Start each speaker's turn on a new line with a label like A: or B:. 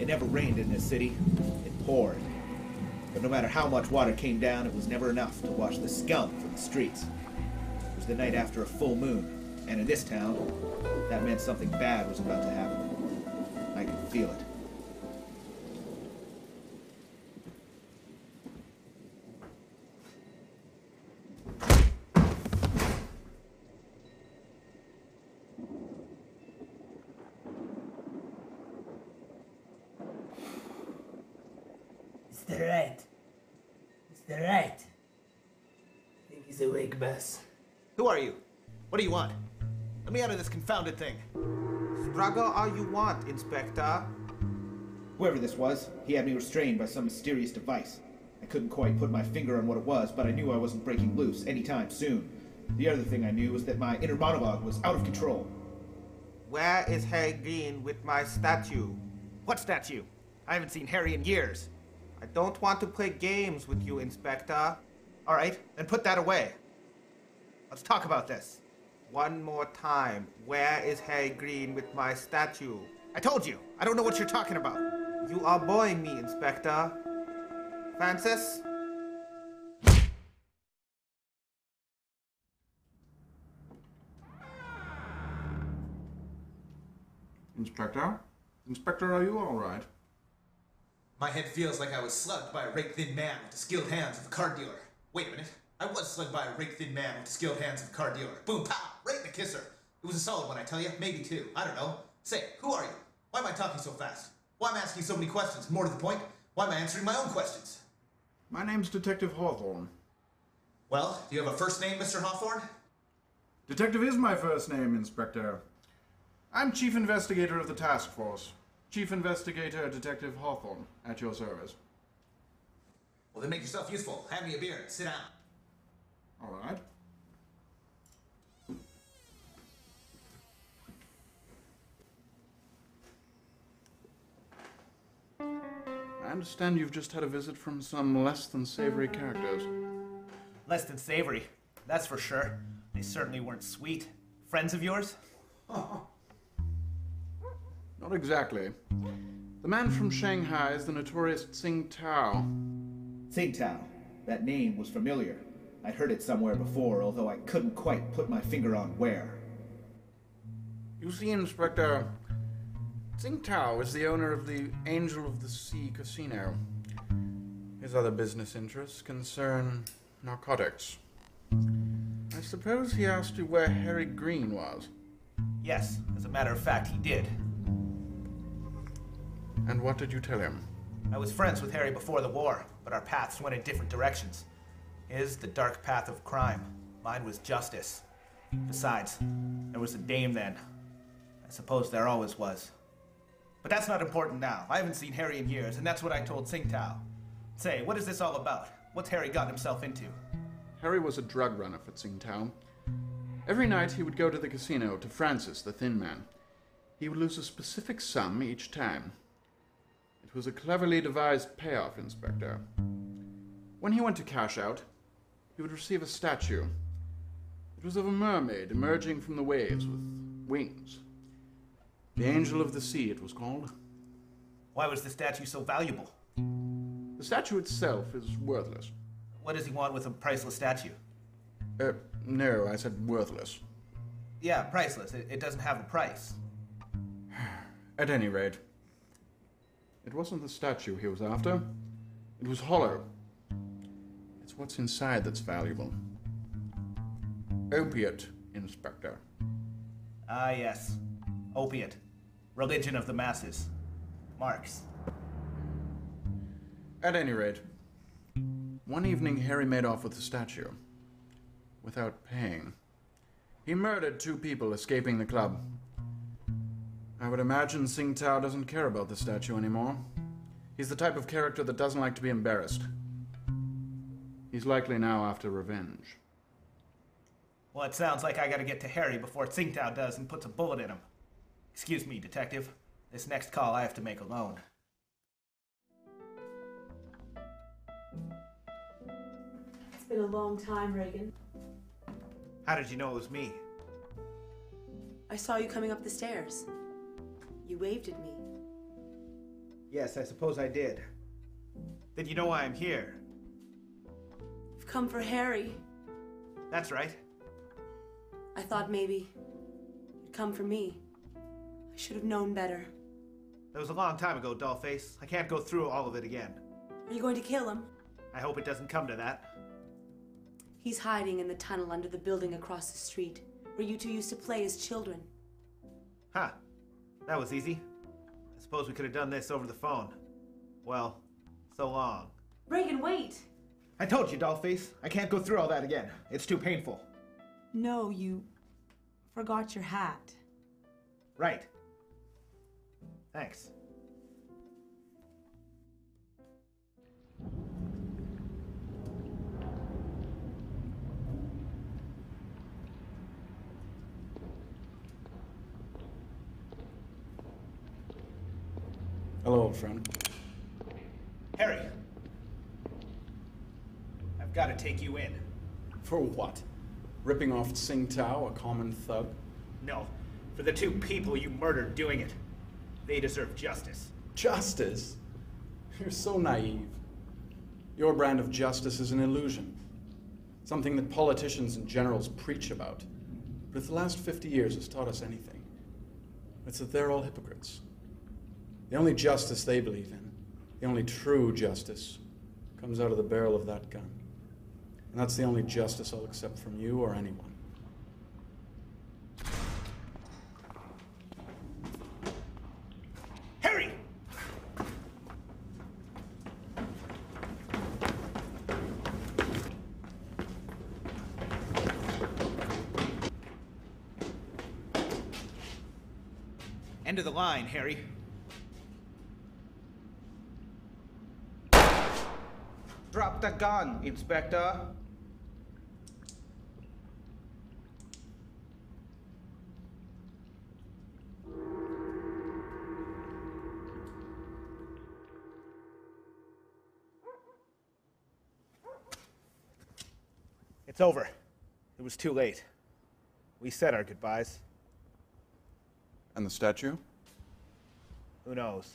A: It never rained in this city. It poured. But no matter how much water came down, it was never enough to wash the scum from the streets. It was the night after a full moon, and in this town, that meant something bad was about to happen. I could feel it.
B: Mr. Wright. Mr. Wright. I think he's awake, boss.
A: Who are you? What do you want? Let me out of this confounded thing.
C: Struggle all you want, Inspector.
A: Whoever this was, he had me restrained by some mysterious device. I couldn't quite put my finger on what it was, but I knew I wasn't breaking loose anytime soon. The other thing I knew was that my inner monologue was out of control.
C: Where is Harry Green with my statue?
A: What statue? I haven't seen Harry in years.
C: I don't want to play games with you, Inspector.
A: All right, then put that away. Let's talk about this.
C: One more time. Where is Harry Green with my statue?
A: I told you, I don't know what you're talking about.
C: You are boring me, Inspector. Francis?
D: Inspector? Inspector, are you all right?
E: My head feels like I was slugged by a rake-thin man with the skilled hands of a car dealer. Wait a minute. I was slugged by a rake-thin man with the skilled hands of a car dealer. Boom, pow! Right in the kisser. It was a solid one, I tell you. Maybe two. I don't know. Say, who are you? Why am I talking so fast? Why am I asking so many questions? More to the point, why am I answering my own questions?
D: My name's Detective Hawthorne.
E: Well, do you have a first name, Mr. Hawthorne?
D: Detective is my first name, Inspector. I'm Chief Investigator of the Task Force. Chief Investigator Detective Hawthorne, at your service.
E: Well, then make yourself useful. Hand me a beer and sit down.
D: All right. I understand you've just had a visit from some less than savory characters.
A: Less than savory, that's for sure. They certainly weren't sweet. Friends of yours?
D: Not exactly. The man from Shanghai is the notorious Tsing Tao.
A: Tsing Tao. That name was familiar. I'd heard it somewhere before, although I couldn't quite put my finger on where.
D: You see, Inspector, Tsing Tao is the owner of the Angelofthesea casino. His other business interests concern narcotics. I suppose he asked you where Harry Green was.
A: Yes, as a matter of fact, he did.
D: And what did you tell him?
A: I was friends with Harry before the war, but our paths went in different directions. His, the dark path of crime. Mine was justice. Besides, there was a dame then. I suppose there always was. But that's not important now. I haven't seen Harry in years, and that's what I told Tsing Tao. Say, what is this all about? What's Harry gotten himself into?
D: Harry was a drug runner for Tsing Tao. Every night he would go to the casino to Francis, the thin man. He would lose a specific sum each time. It was a cleverly devised payoff, Inspector. When he went to cash out, he would receive a statue. It was of a mermaid emerging from the waves with wings. The Angel of the Sea, it was called.
A: Why was the statue so valuable?
D: The statue itself is worthless.
A: What does he want with a priceless statue?
D: No, I said worthless.
A: Yeah, priceless. It doesn't have a price.
D: At any rate, it wasn't the statue he was after. It was hollow. It's what's inside that's valuable. Opiate, Inspector.
A: Ah, yes. Opiate. Religion of the masses. Marx.
D: At any rate, one evening Harry made off with the statue. Without paying. He murdered 2 people escaping the club. I would imagine Tsing Tao doesn't care about the statue anymore. He's the type of character that doesn't like to be embarrassed. He's likely now after revenge.
A: Well, it sounds like I gotta get to Harry before Tsing Tao does and puts a bullet in him. Excuse me, Detective. This next call I have to make alone.
F: It's been a long time, Raigen.
A: How did you know it was me?
F: I saw you coming up the stairs. You waved at me.
A: Yes, I suppose I did. Then you know why I'm here.
F: You've come for Harry.
A: That's right.
F: I thought maybe you'd come for me. I should have known better.
A: That was a long time ago, Dollface. I can't go through all of it again.
F: Are you going to kill him?
A: I hope it doesn't come to that.
F: He's hiding in the tunnel under the building across the street, where you two used to play as children.
A: Huh. That was easy. I suppose we could have done this over the phone. Well, so long.
F: Raigen, wait!
A: I told you, Dollface. I can't go through all that again. It's too painful.
F: No, you forgot your hat.
A: Right. Thanks.
D: Hello, old friend.
A: Harry. I've got to take you in.
D: For what? Ripping off Tsing Tao, a common thug?
A: No, for the two people you murdered doing it. They deserve justice.
D: Justice? You're so naive. Your brand of justice is an illusion. Something that politicians and generals preach about. But if the last 50 years has taught us anything, it's that they're all hypocrites. The only justice they believe in, the only true justice, comes out of the barrel of that gun. And that's the only justice I'll accept from you or anyone.
A: Harry! End of the line, Harry.
C: Drop the gun, Inspector.
A: It's over. It was too late. We said our goodbyes.
D: And the statue?
A: Who knows?